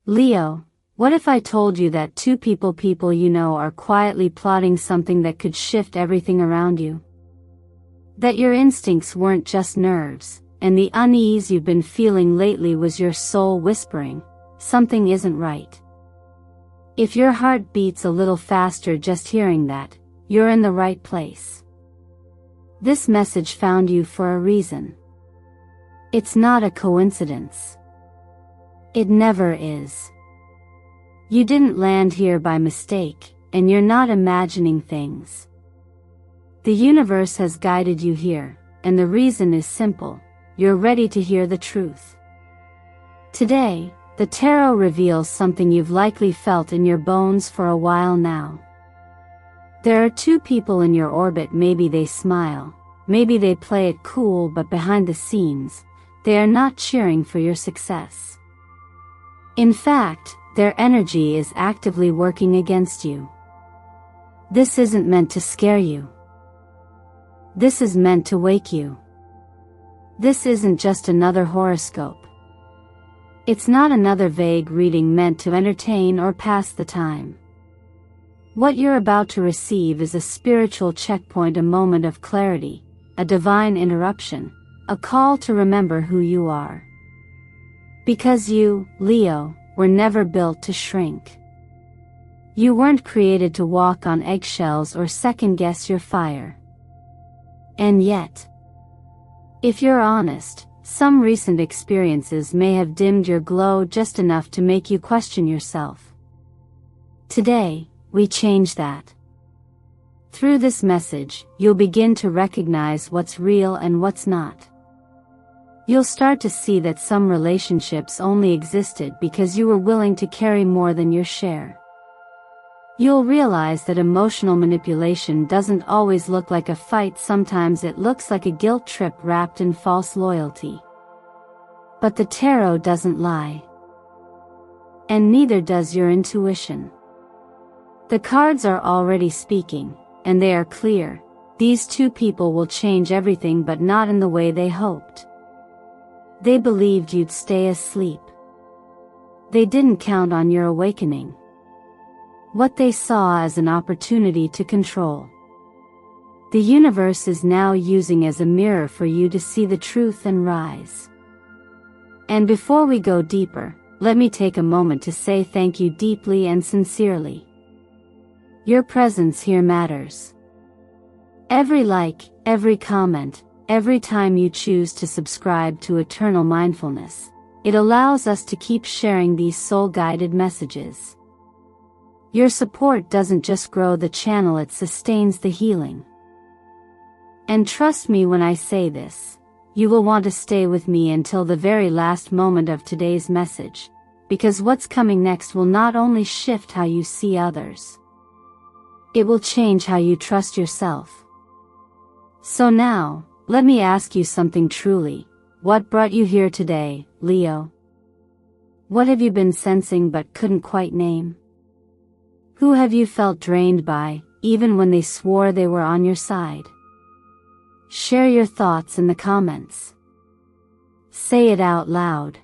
Leo, what if I told you that two people you know are quietly plotting something that could shift everything around you? That your instincts weren't just nerves, and the unease you've been feeling lately was your soul whispering, something isn't right. If your heart beats a little faster just hearing that, you're in the right place. This message found you for a reason. It's not a coincidence. It never is. You didn't land here by mistake, and you're not imagining things. The universe has guided you here, and the reason is simple: you're ready to hear the truth. Today, the tarot reveals something you've likely felt in your bones for a while now. There are two people in your orbit. Maybe they smile, maybe they play it cool, but behind the scenes, they are not cheering for your success. In fact, their energy is actively working against you. This isn't meant to scare you. This is meant to wake you. This isn't just another horoscope. It's not another vague reading meant to entertain or pass the time. What you're about to receive is a spiritual checkpoint, a moment of clarity, a divine interruption, a call to remember who you are. Because you, Leo, were never built to shrink. You weren't created to walk on eggshells or second-guess your fire. And yet, if you're honest, some recent experiences may have dimmed your glow just enough to make you question yourself. Today, we change that. Through this message, you'll begin to recognize what's real and what's not. You'll start to see that some relationships only existed because you were willing to carry more than your share. You'll realize that emotional manipulation doesn't always look like a fight. Sometimes it looks like a guilt trip wrapped in false loyalty. But the tarot doesn't lie. And neither does your intuition. The cards are already speaking, and they are clear. These two people will change everything, but not in the way they hoped. They believed you'd stay asleep. They didn't count on your awakening. What they saw as an opportunity to control. The universe is now using as a mirror for you to see the truth and rise. And before we go deeper, let me take a moment to say thank you deeply and sincerely. Your presence here matters. Every like, every comment, every time you choose to subscribe to Eternal Mindfulness, it allows us to keep sharing these soul-guided messages. Your support doesn't just grow the channel, it sustains the healing. And trust me when I say this, you will want to stay with me until the very last moment of today's message, because what's coming next will not only shift how you see others, it will change how you trust yourself. So now, let me ask you something truly. What brought you here today, Leo? What have you been sensing but couldn't quite name? Who have you felt drained by, even when they swore they were on your side? Share your thoughts in the comments. Say it out loud.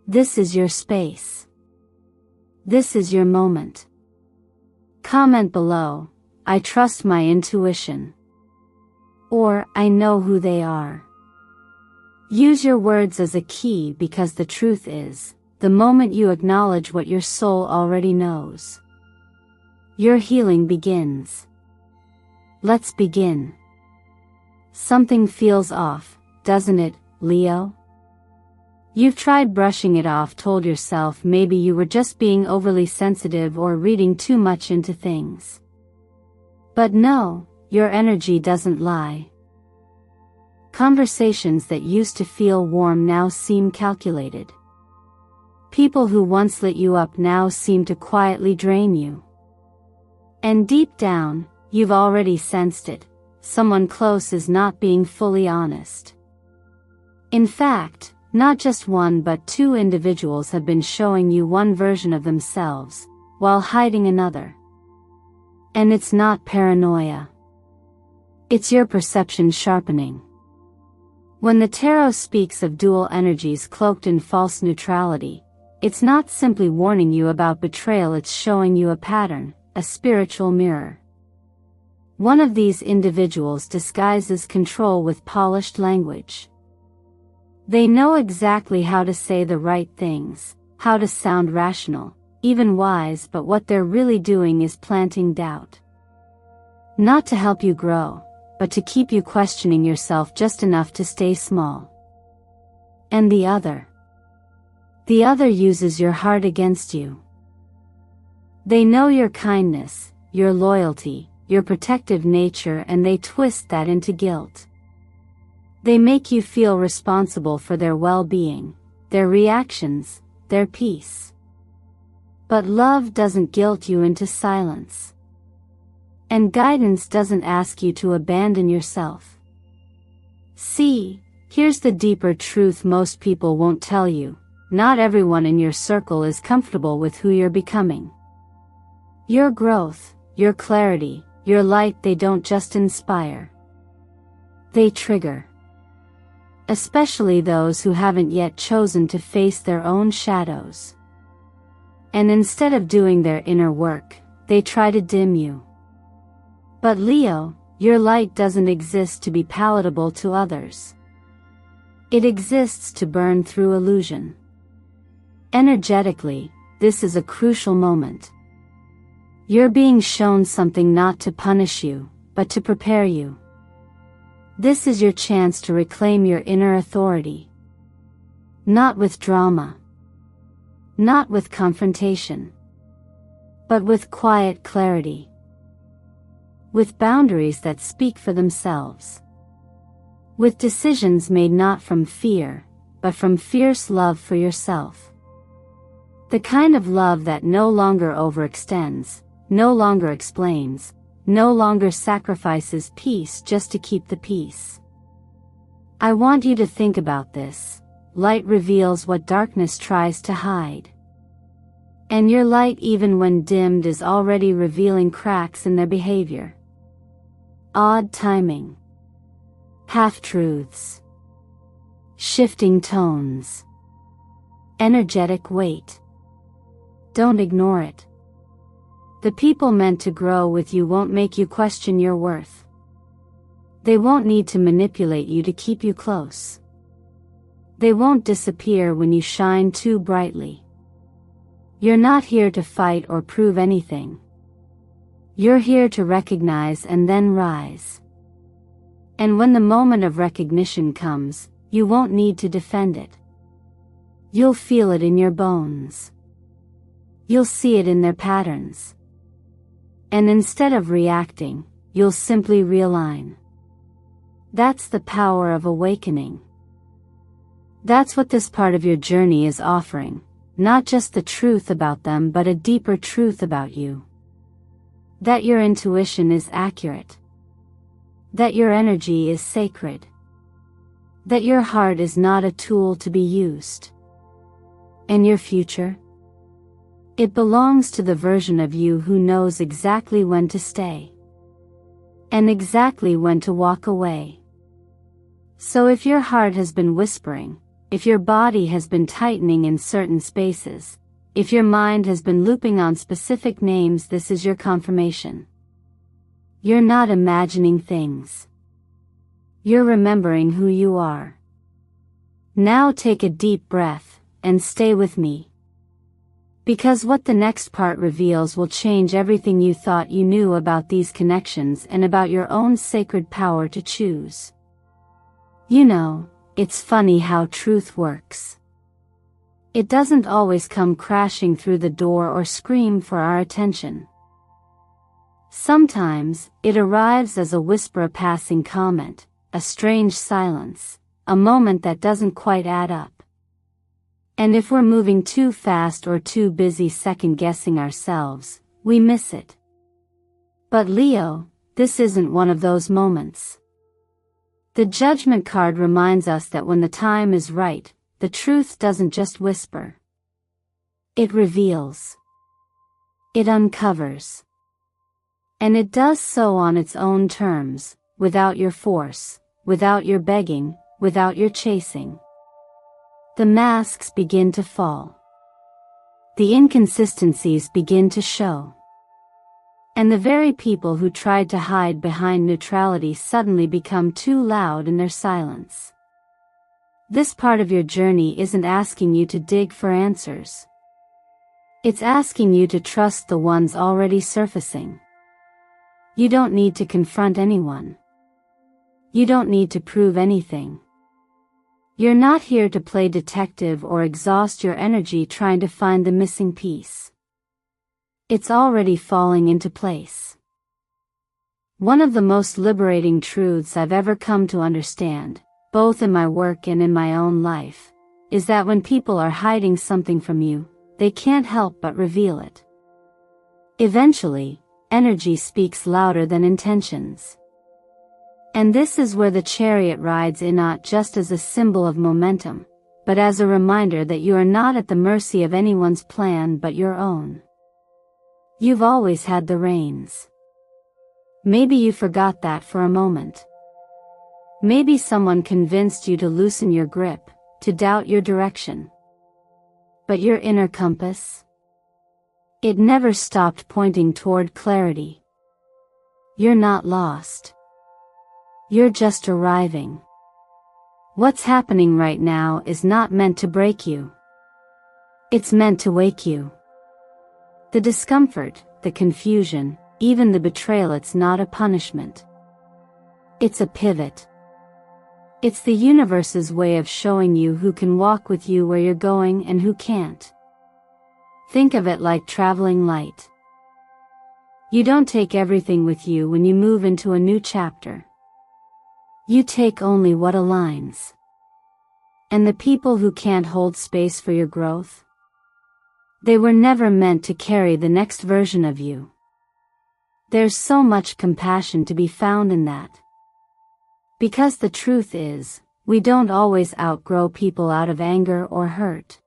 This is your space. This is your moment. Comment below, I trust my intuition. Or, I know who they are. Use your words as a key, because the truth is, the moment you acknowledge what your soul already knows, your healing begins. Let's begin. Something feels off, doesn't it, Leo? You've tried brushing it off, told yourself maybe you were just being overly sensitive or reading too much into things. But no, your energy doesn't lie. Conversations that used to feel warm now seem calculated. People who once lit you up now seem to quietly drain you. And deep down, you've already sensed it. Someone close is not being fully honest. In fact, not just one but two individuals have been showing you one version of themselves, while hiding another. And it's not paranoia. It's your perception sharpening. When the tarot speaks of dual energies cloaked in false neutrality, It's not simply warning you about betrayal, it's showing you a pattern, a spiritual mirror. One of these individuals disguises control with polished language. They know exactly how to say the right things, how to sound rational, even wise, but what they're really doing is planting doubt. Not to help you grow, but to keep you questioning yourself just enough to stay small. And the other uses your heart against you. They know your kindness, your loyalty, your protective nature, and they twist that into guilt. They make you feel responsible for their well-being, their reactions, their peace. But love doesn't guilt you into silence. And guidance doesn't ask you to abandon yourself. See, here's the deeper truth most people won't tell you. Not everyone in your circle is comfortable with who you're becoming. Your growth, your clarity, your light, they don't just inspire. They trigger. Especially those who haven't yet chosen to face their own shadows. And instead of doing their inner work, they try to dim you. But Leo, your light doesn't exist to be palatable to others. It exists to burn through illusion. Energetically, this is a crucial moment. You're being shown something not to punish you, but to prepare you. This is your chance to reclaim your inner authority. Not with drama. Not with confrontation. But with quiet clarity. With boundaries that speak for themselves. With decisions made not from fear, but from fierce love for yourself. The kind of love that no longer overextends, no longer explains, no longer sacrifices peace just to keep the peace. I want you to think about this. Light reveals what darkness tries to hide. And your light, even when dimmed, is already revealing cracks in their behavior. Odd timing. Half-truths. Shifting tones. Energetic weight. Don't ignore it. The people meant to grow with you won't make you question your worth. They won't need to manipulate you to keep you close. They won't disappear when you shine too brightly. You're not here to fight or prove anything. You're here to recognize and then rise. And when the moment of recognition comes, you won't need to defend it. You'll feel it in your bones. You'll see it in their patterns. And instead of reacting, you'll simply realign. That's the power of awakening. That's what this part of your journey is offering, not just the truth about them, but a deeper truth about you. That your intuition is accurate. That your energy is sacred. That your heart is not a tool to be used. And your future? It belongs to the version of you who knows exactly when to stay. And exactly when to walk away. So if your heart has been whispering, if your body has been tightening in certain spaces, if your mind has been looping on specific names, this is your confirmation. You're not imagining things. You're remembering who you are. Now take a deep breath, and stay with me. Because what the next part reveals will change everything you thought you knew about these connections and about your own sacred power to choose. You know, it's funny how truth works. It doesn't always come crashing through the door or scream for our attention. Sometimes, it arrives as a whisper, a passing comment, a strange silence, a moment that doesn't quite add up. And if we're moving too fast or too busy second-guessing ourselves, we miss it. But Leo, this isn't one of those moments. The Judgment card reminds us that when the time is right, the truth doesn't just whisper. It reveals. It uncovers. And it does so on its own terms, without your force, without your begging, without your chasing. The masks begin to fall. the inconsistencies begin to show. And the very people who tried to hide behind neutrality suddenly become too loud in their silence. This part of your journey isn't asking you to dig for answers. It's asking you to trust the ones already surfacing. You don't need to confront anyone. You don't need to prove anything. You're not here to play detective or exhaust your energy trying to find the missing piece. It's already falling into place. One of the most liberating truths I've ever come to understand, both in my work and in my own life, is that when people are hiding something from you, they can't help but reveal it. Eventually, energy speaks louder than intentions. And this is where the chariot rides in, not just as a symbol of momentum, but as a reminder that you are not at the mercy of anyone's plan but your own. You've always had the reins. Maybe you forgot that for a moment. Maybe someone convinced you to loosen your grip, to doubt your direction. But your inner compass? It never stopped pointing toward clarity. You're not lost. You're just arriving. What's happening right now is not meant to break you. It's meant to wake you. The discomfort, the confusion, even the betrayal, it's not a punishment. It's a pivot. It's the universe's way of showing you who can walk with you where you're going and who can't. Think of it like traveling light. You don't take everything with you when you move into a new chapter. You take only what aligns. And the people who can't hold space for your growth? They were never meant to carry the next version of you. There's so much compassion to be found in that. Because the truth is, we don't always outgrow people out of anger or hurt.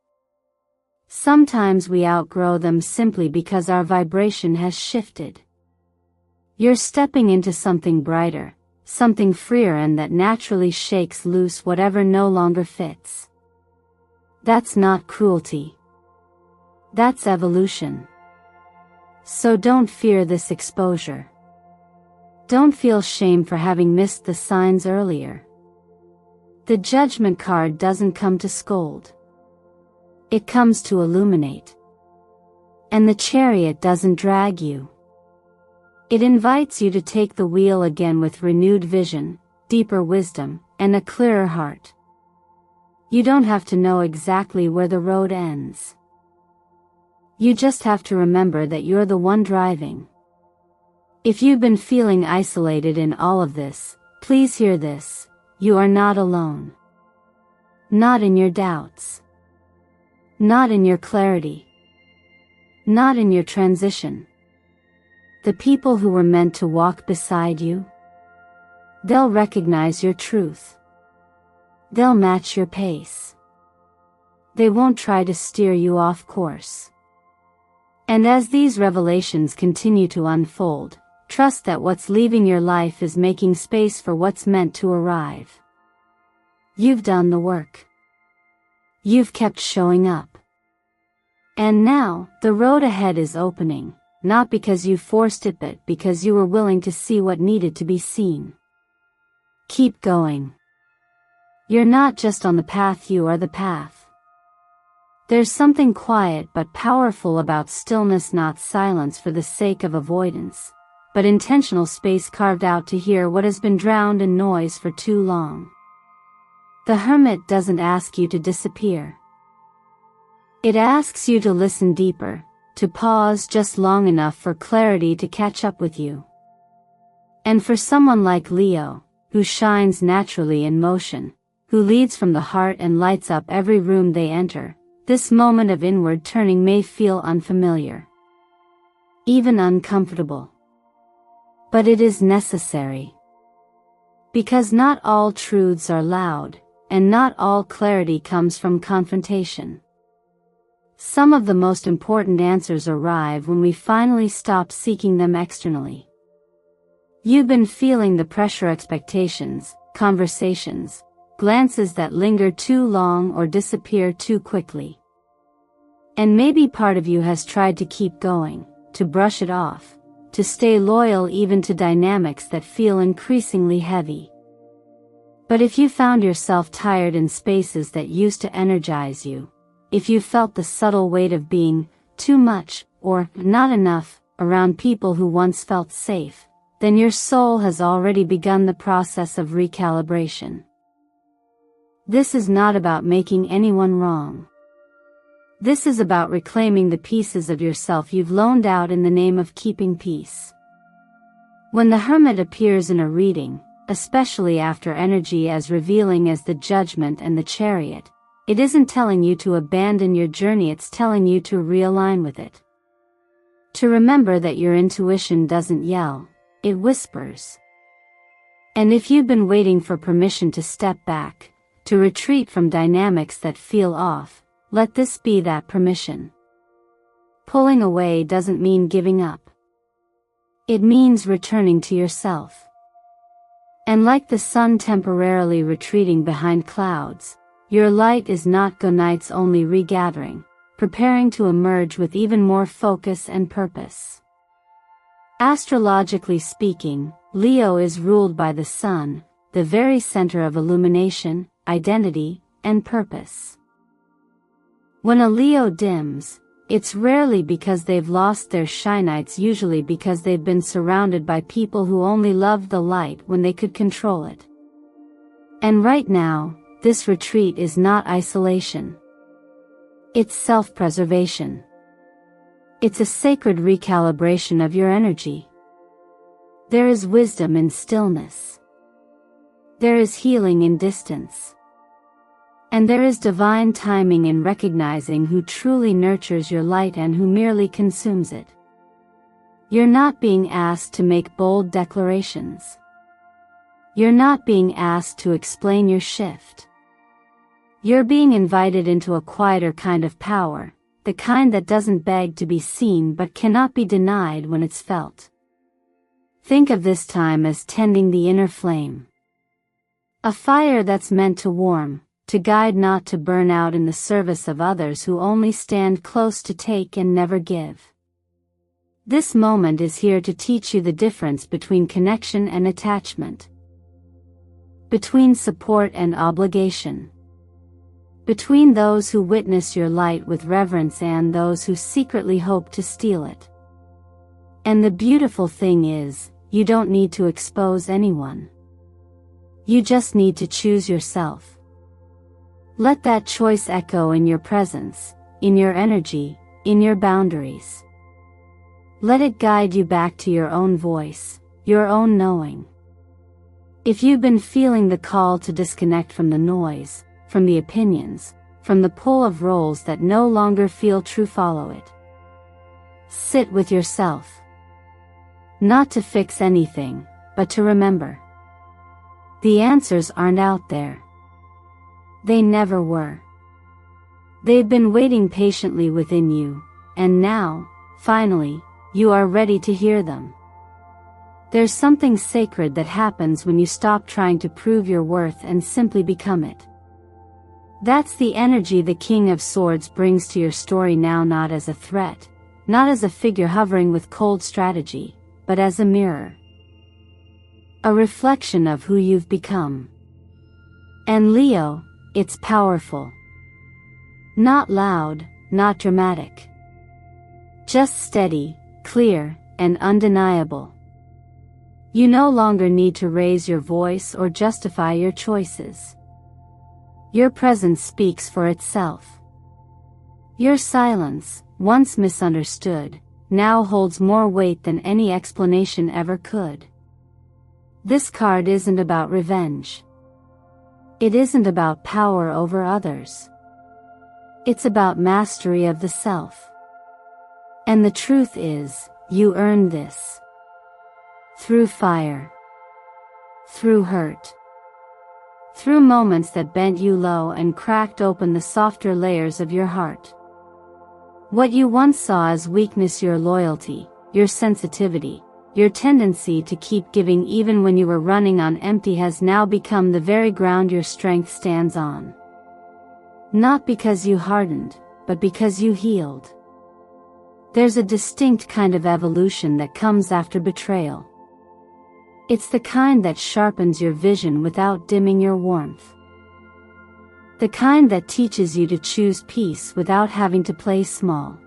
Sometimes we outgrow them simply because our vibration has shifted. You're stepping into something brighter, something freer, and that naturally shakes loose whatever no longer fits. That's not cruelty. That's evolution. So don't fear this exposure. Don't feel shame for having missed the signs earlier. The judgment card doesn't come to scold. It comes to illuminate. And the chariot doesn't drag you. It invites you to take the wheel again with renewed vision, deeper wisdom, and a clearer heart. You don't have to know exactly where the road ends. You just have to remember that you're the one driving. If you've been feeling isolated in all of this, please hear this: you are not alone. Not in your doubts. Not in your clarity. Not in your transition. The people who were meant to walk beside you, they'll recognize your truth. They'll match your pace. They won't try to steer you off course. And as these revelations continue to unfold, trust that what's leaving your life is making space for what's meant to arrive. You've done the work. You've kept showing up. And now, the road ahead is opening, not because you forced it but because you were willing to see what needed to be seen. Keep going. You're not just on the path, you are the path. There's something quiet but powerful about stillness, not silence for the sake of avoidance, but intentional space carved out to hear what has been drowned in noise for too long. The hermit doesn't ask you to disappear. It asks you to listen deeper, to pause just long enough for clarity to catch up with you. And for someone like Leo, who shines naturally in motion, who leads from the heart and lights up every room they enter, this moment of inward turning may feel unfamiliar, even uncomfortable. But it is necessary. Because not all truths are loud, and not all clarity comes from confrontation. Some of the most important answers arrive when we finally stop seeking them externally. You've been feeling the pressure, expectations, conversations, glances that linger too long or disappear too quickly. And maybe part of you has tried to keep going, to brush it off, to stay loyal even to dynamics that feel increasingly heavy. But if you found yourself tired in spaces that used to energize you, if you felt the subtle weight of being too much or not enough around people who once felt safe, then your soul has already begun the process of recalibration. This is not about making anyone wrong. This is about reclaiming the pieces of yourself you've loaned out in the name of keeping peace. When the Hermit appears in a reading, especially after energy as revealing as the Judgment and the Chariot, it isn't telling you to abandon your journey, it's telling you to realign with it. To remember that your intuition doesn't yell, it whispers. And if you've been waiting for permission to step back, to retreat from dynamics that feel off, let this be that permission. Pulling away doesn't mean giving up. It means returning to yourself. And like the sun temporarily retreating behind clouds, your light is not go nights only regathering, preparing to emerge with even more focus and purpose. Astrologically speaking, Leo is ruled by the sun, the very center of illumination, identity, and purpose. When a Leo dims, it's rarely because they've lost their shine, it's usually because they've been surrounded by people who only loved the light when they could control it. And right now, this retreat is not isolation. It's self-preservation. It's a sacred recalibration of your energy. There is wisdom in stillness. There is healing in distance. And there is divine timing in recognizing who truly nurtures your light and who merely consumes it. You're not being asked to make bold declarations. You're not being asked to explain your shift. You're being invited into a quieter kind of power, the kind that doesn't beg to be seen but cannot be denied when it's felt. Think of this time as tending the inner flame. A fire that's meant to warm, to guide, not to burn out in the service of others who only stand close to take and never give. This moment is here to teach you the difference between connection and attachment, between support and obligation, between those who witness your light with reverence and those who secretly hope to steal it. And the beautiful thing is, you don't need to expose anyone. You just need to choose yourself. Let that choice echo in your presence, in your energy, in your boundaries. Let it guide you back to your own voice, your own knowing. If you've been feeling the call to disconnect from the noise, from the opinions, from the pull of roles that no longer feel true, follow it. Sit with yourself. Not to fix anything, but to remember. The answers aren't out there. They never were. They've been waiting patiently within you, and now, finally, you are ready to hear them. There's something sacred that happens when you stop trying to prove your worth and simply become it. That's the energy the King of Swords brings to your story now, not as a threat, not as a figure hovering with cold strategy, but as a mirror. A reflection of who you've become. And Leo, it's powerful. Not loud, not dramatic. Just steady, clear, and undeniable. You no longer need to raise your voice or justify your choices. Your presence speaks for itself. Your silence, once misunderstood, now holds more weight than any explanation ever could. This card isn't about revenge. It isn't about power over others. It's about mastery of the self. And the truth is, you earned this. Through fire. Through hurt. Through moments that bent you low and cracked open the softer layers of your heart. What you once saw as weakness, your loyalty, your sensitivity, your tendency to keep giving even when you were running on empty, has now become the very ground your strength stands on. Not because you hardened, but because you healed. There's a distinct kind of evolution that comes after betrayal. It's the kind that sharpens your vision without dimming your warmth. The kind that teaches you to choose peace without having to play small.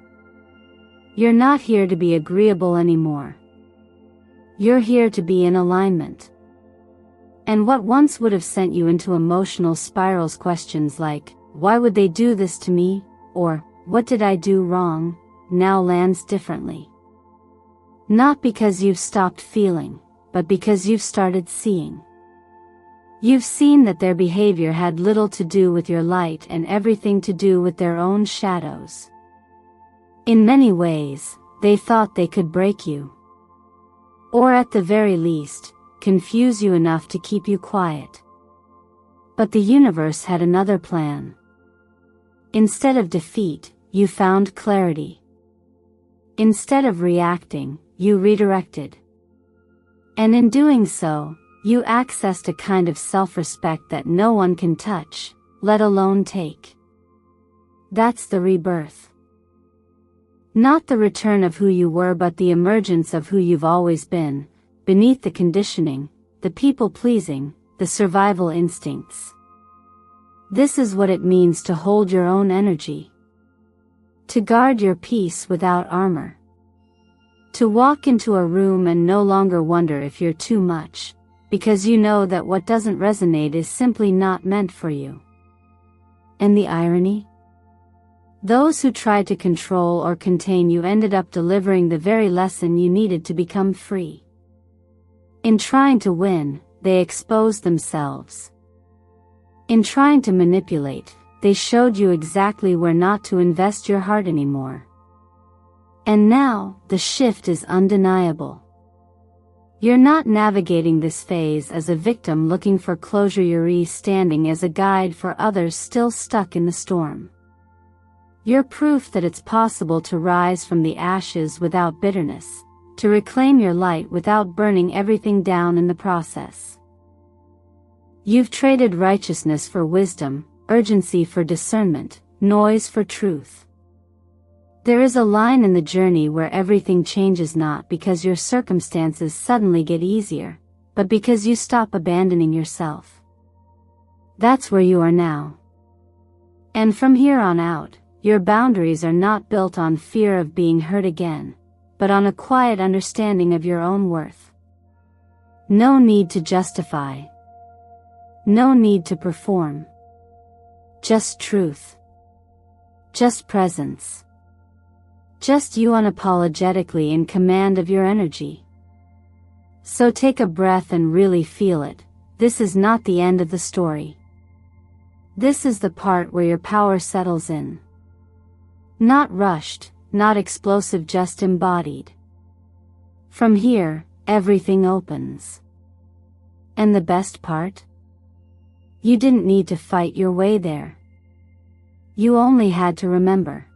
You're not here to be agreeable anymore. You're here to be in alignment. And what once would have sent you into emotional spirals, questions like, why would they do this to me? Or, what did I do wrong? Now lands differently. Not because you've stopped feeling, but because you've started seeing. You've seen that their behavior had little to do with your light and everything to do with their own shadows. In many ways, they thought they could break you. Or at the very least, confuse you enough to keep you quiet. But the universe had another plan. Instead of defeat, you found clarity. Instead of reacting, you redirected. And in doing so, you accessed a kind of self-respect that no one can touch, let alone take. That's the rebirth. Not the return of who you were, but the emergence of who you've always been, beneath the conditioning, the people-pleasing, the survival instincts. This is what it means to hold your own energy. To guard your peace without armor. To walk into a room and no longer wonder if you're too much, because you know that what doesn't resonate is simply not meant for you. And the irony? Those who tried to control or contain you ended up delivering the very lesson you needed to become free. In trying to win, they exposed themselves. In trying to manipulate, they showed you exactly where not to invest your heart anymore. And now, the shift is undeniable. You're not navigating this phase as a victim looking for closure, you're standing as a guide for others still stuck in the storm. You're proof that it's possible to rise from the ashes without bitterness, to reclaim your light without burning everything down in the process. You've traded righteousness for wisdom, urgency for discernment, noise for truth. There is a line in the journey where everything changes, not because your circumstances suddenly get easier, but because you stop abandoning yourself. That's where you are now. And from here on out, your boundaries are not built on fear of being hurt again, but on a quiet understanding of your own worth. No need to justify. No need to perform. Just truth. Just presence. Just you unapologetically in command of your energy. So take a breath and really feel it. This is not the end of the story. This is the part where your power settles in. Not rushed, not explosive, just embodied. From here, everything opens. And the best part? You didn't need to fight your way there. You only had to remember.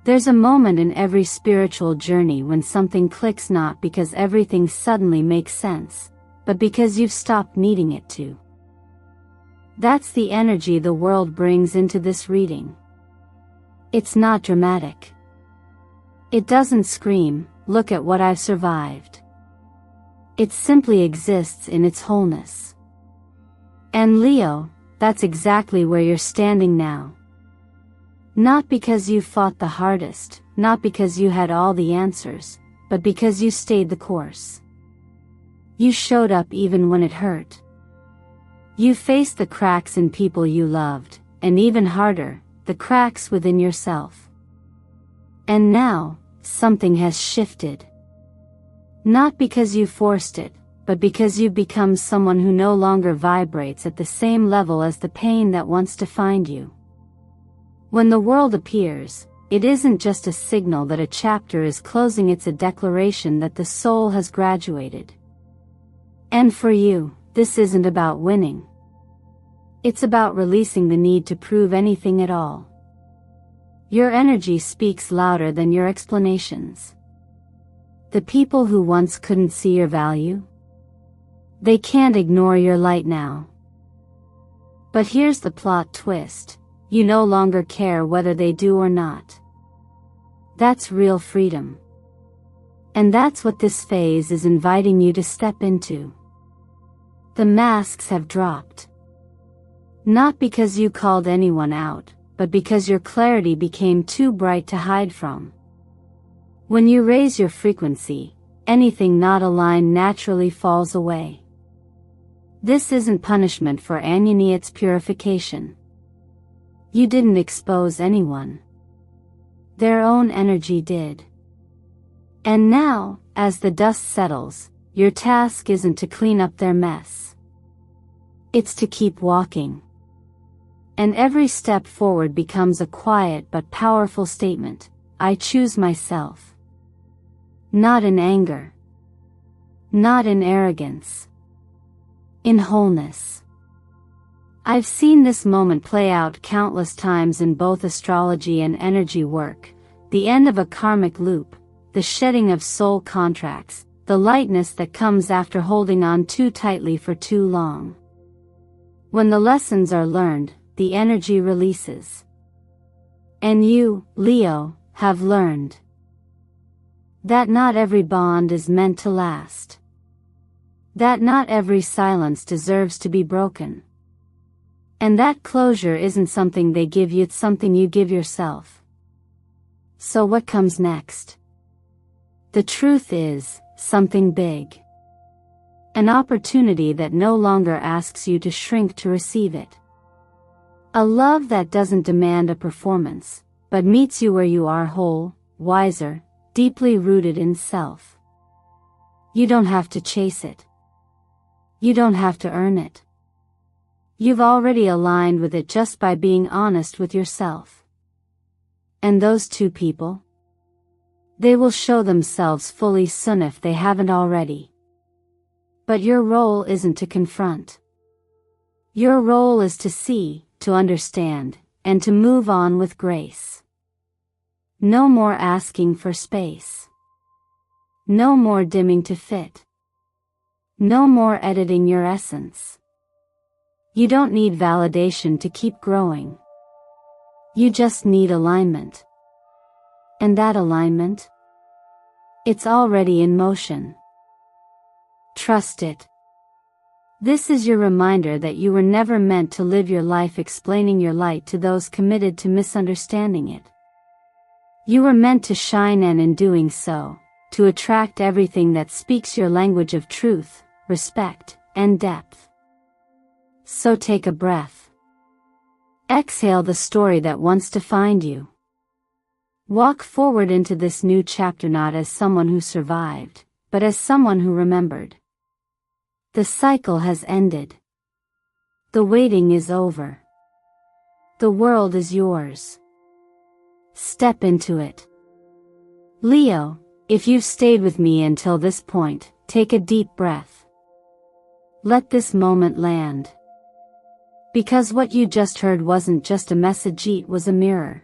There's a moment in every spiritual journey when something clicks, not because everything suddenly makes sense, but because you've stopped needing it to. That's the energy the world brings into this reading. It's not dramatic. It doesn't scream, "Look at what I've survived." It simply exists in its wholeness. And Leo, that's exactly where you're standing now. Not because you fought the hardest, not because you had all the answers, but because you stayed the course. You showed up even when it hurt. You faced the cracks in people you loved, and even harder, the cracks within yourself. And now, something has shifted. Not because you forced it, but because you've become someone who no longer vibrates at the same level as the pain that once defined you. When the world appears, it isn't just a signal that a chapter is closing, it's a declaration that the soul has graduated. And for you, this isn't about winning. It's about releasing the need to prove anything at all. Your energy speaks louder than your explanations. The people who once couldn't see your value, they can't ignore your light now. But here's the plot twist. you no longer care whether they do or not. That's real freedom. And that's what this phase is inviting you to step into. The masks have dropped. Not because you called anyone out, but because your clarity became too bright to hide from. When you raise your frequency, anything not aligned naturally falls away. This isn't punishment for Anyani, it's purification. You didn't expose anyone. Their own energy did. And now, as the dust settles, your task isn't to clean up their mess. It's to keep walking. And every step forward becomes a quiet but powerful statement. I choose myself. Not in anger. Not in arrogance. In wholeness. I've seen this moment play out countless times in both astrology and energy work, the end of a karmic loop, the shedding of soul contracts, the lightness that comes after holding on too tightly for too long. When the lessons are learned, the energy releases. And you, Leo, have learned that not every bond is meant to last. That not every silence deserves to be broken. And that closure isn't something they give you, it's something you give yourself. So what comes next? The truth is, something big. An opportunity that no longer asks you to shrink to receive it. A love that doesn't demand a performance, but meets you where you are, whole, wiser, deeply rooted in self. You don't have to chase it. You don't have to earn it. You've already aligned with it just by being honest with yourself. And those two people? They will show themselves fully soon if they haven't already. But your role isn't to confront. Your role is to see, to understand, and to move on with grace. No more asking for space. No more dimming to fit. No more editing your essence. You don't need validation to keep growing. You just need alignment. And that alignment? It's already in motion. Trust it. This is your reminder that you were never meant to live your life explaining your light to those committed to misunderstanding it. You were meant to shine, and in doing so, to attract everything that speaks your language of truth, respect, and depth. So take a breath. Exhale the story that wants to find you. Walk forward into this new chapter not as someone who survived, but as someone who remembered. The cycle has ended. The waiting is over. The world is yours. Step into it. Leo, if you've stayed with me until this point, take a deep breath. Let this moment land. Because what you just heard wasn't just a message, it was a mirror.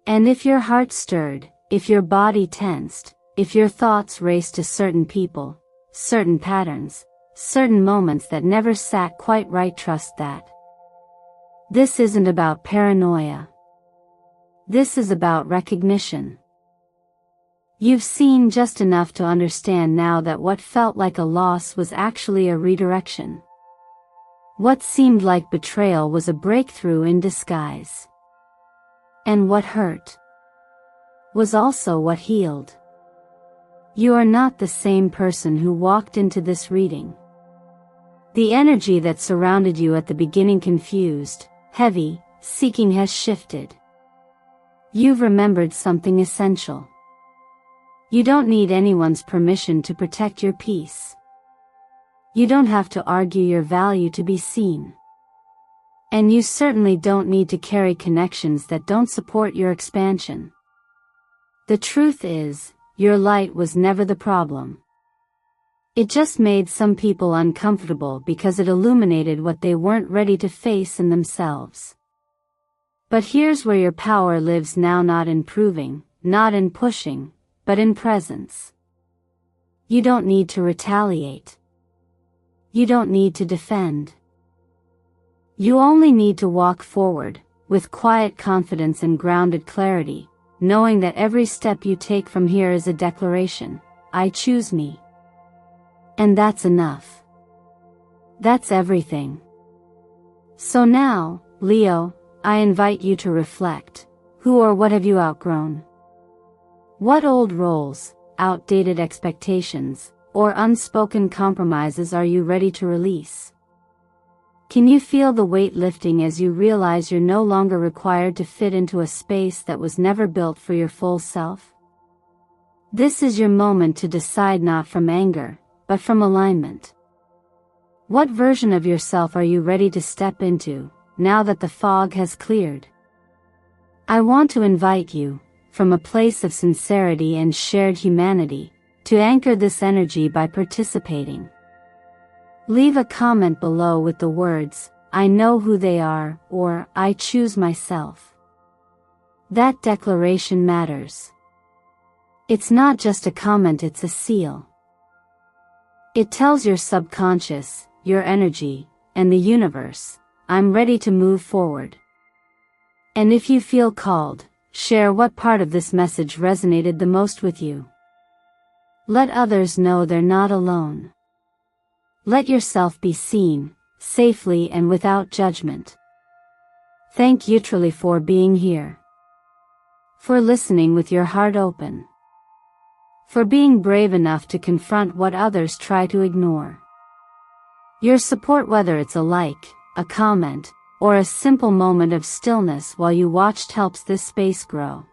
And if your heart stirred, if your body tensed, if your thoughts raced to certain people, certain patterns, certain moments that never sat quite right, trust that. This isn't about paranoia. This is about recognition. You've seen just enough to understand now that what felt like a loss was actually a redirection. What seemed like betrayal was a breakthrough in disguise. And what hurt was also what healed. You are not the same person who walked into this reading. The energy that surrounded you at the beginning, confused, heavy, seeking, has shifted. You've remembered something essential. You don't need anyone's permission to protect your peace. You don't have to argue your value to be seen. And you certainly don't need to carry connections that don't support your expansion. The truth is, your light was never the problem. It just made some people uncomfortable because it illuminated what they weren't ready to face in themselves. But here's where your power lives now, not in proving, not in pushing, but in presence. You don't need to retaliate. You don't need to defend. You only need to walk forward, with quiet confidence and grounded clarity, knowing that every step you take from here is a declaration: I choose me. And that's enough. That's everything. So now, Leo, I invite you to reflect. Who or what have you outgrown? What old roles, outdated expectations, or unspoken compromises are you ready to release? Can you feel the weight lifting as you realize you're no longer required to fit into a space that was never built for your full self? This is your moment to decide, not from anger, but from alignment. What version of yourself are you ready to step into, now that the fog has cleared? I want to invite you, from a place of sincerity and shared humanity, to anchor this energy by participating. Leave a comment below with the words, I know who they are, or I choose myself. That declaration matters. It's not just a comment, it's a seal. It tells your subconscious, your energy, and the universe, I'm ready to move forward. And if you feel called, share what part of this message resonated the most with you. Let others know they're not alone. Let yourself be seen, safely and without judgment. Thank you truly for being here. For listening with your heart open. For being brave enough to confront what others try to ignore. Your support, whether it's a like, a comment, or a simple moment of stillness while you watched, helps this space grow.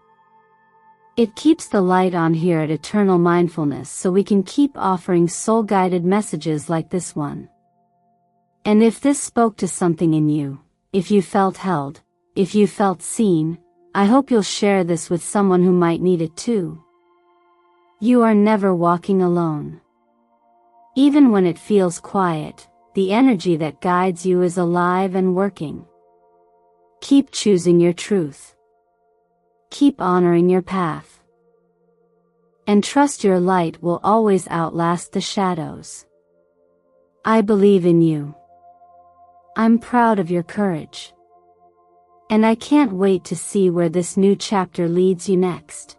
It keeps the light on here at Eternal Mindfulness so we can keep offering soul-guided messages like this one. And if this spoke to something in you, if you felt held, if you felt seen, I hope you'll share this with someone who might need it too. You are never walking alone. Even when it feels quiet, the energy that guides you is alive and working. Keep choosing your truth. Keep honoring your path. And trust your light will always outlast the shadows. I believe in you. I'm proud of your courage. And I can't wait to see where this new chapter leads you next.